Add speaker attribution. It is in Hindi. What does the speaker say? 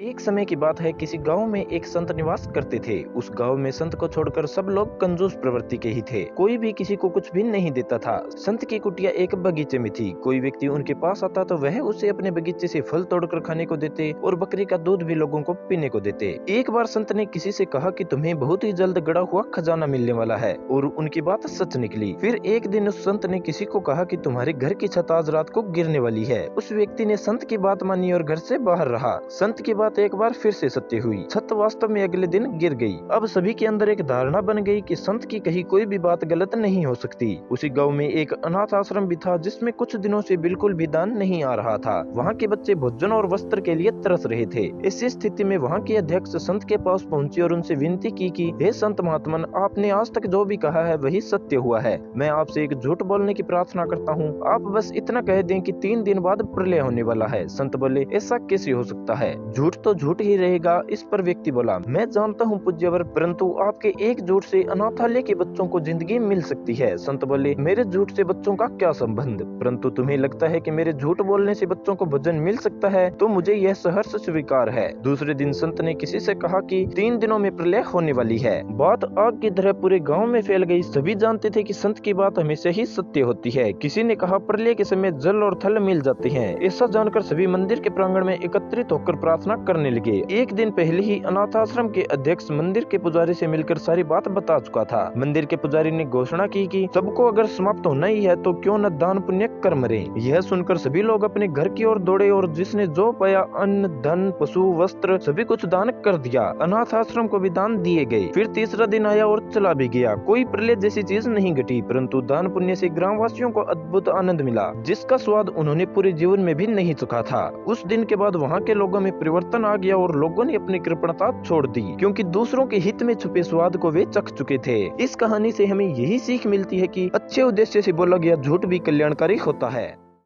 Speaker 1: एक समय की बात है, किसी गांव में एक संत निवास करते थे। उस गांव में संत को छोड़कर सब लोग कंजूस प्रवृत्ति के ही थे। कोई भी किसी को कुछ भी नहीं देता था। संत की कुटिया एक बगीचे में थी। कोई व्यक्ति उनके पास आता तो वह उसे अपने बगीचे से फल तोड़कर खाने को देते और बकरी का दूध भी लोगों को पीने को देते। एक बार संत ने किसी से कहा कि तुम्हें बहुत ही जल्द गड़ा हुआ खजाना मिलने वाला है, और उनकी बात सच निकली। फिर एक दिन उस संत ने किसी को कहा कि तुम्हारे घर की छत आज रात को गिरने वाली है। उस व्यक्ति ने संत की बात मानी और घर से बाहर रहा। संत की बात एक बार फिर से सत्य हुई। छत वास्तव में अगले दिन गिर गई। अब सभी के अंदर एक धारणा बन गई कि संत की कही कोई भी बात गलत नहीं हो सकती। उसी गांव में एक अनाथ आश्रम भी था, जिसमें कुछ दिनों से बिल्कुल भी दान नहीं आ रहा था। वहाँ के बच्चे भोजन और वस्त्र के लिए तरस रहे थे। इसी स्थिति में वहाँ के अध्यक्ष संत के पास पहुंचे और उनसे विनती की कि हे संत महात्मन, आपने आज तक जो भी कहा है वही सत्य हुआ है। मैं आपसे एक झूठ बोलने की प्रार्थना करता हूँ। आप बस इतना कह दें कि 3 दिन बाद प्रलय होने वाला है। संत बोले, ऐसा कैसे हो सकता है? झूठ तो झूठ ही रहेगा। इस पर व्यक्ति बोला, मैं जानता हूँ पूज्यवर, परंतु आपके एक झूठ से अनाथालय के बच्चों को जिंदगी मिल सकती है। संत बोले, मेरे झूठ से बच्चों का क्या संबंध? परंतु तुम्हें लगता है कि मेरे झूठ बोलने से बच्चों को भोजन मिल सकता है, तो मुझे यह सहर्ष स्वीकार है। दूसरे दिन संत ने किसी से कहा कि 3 दिनों में प्रलय होने वाली है। बात आग की तरह पूरे गाँव में फैल गई। सभी जानते थे कि संत की बात हमेशा ही सत्य होती है। किसी ने कहा, प्रलय के समय जल और थल मिल जाते हैं। ऐसा जानकर सभी मंदिर के प्रांगण में एकत्रित होकर प्रार्थना करने लगे। एक दिन पहले ही अनाथ आश्रम के अध्यक्ष मंदिर के पुजारी से मिलकर सारी बात बता चुका था। मंदिर के पुजारी ने घोषणा की कि सबको अगर समाप्त होना ही है तो क्यों न दान पुण्य कर मरे। यह सुनकर सभी लोग अपने घर की ओर दौड़े और जिसने जो पाया, अन्न, धन, पशु, वस्त्र, सभी कुछ दान कर दिया। अनाथ आश्रम को भी दान दिए गए। फिर तीसरा दिन आया और चला भी गया। कोई प्रलय जैसी चीज नहीं घटी, परंतु दान पुण्य से ग्रामवासियों को अद्भुत आनंद मिला, जिसका स्वाद उन्होंने पूरे जीवन में भी नहीं चखा था। उस दिन के बाद वहाँ के लोगों में परिवर्तन आ गया और लोगों ने अपनी कृपणता छोड़ दी, क्योंकि दूसरों के हित में छुपे स्वाद को वे चख चुके थे। इस कहानी से हमें यही सीख मिलती है कि अच्छे उद्देश्य से बोला गया झूठ भी कल्याणकारी होता है।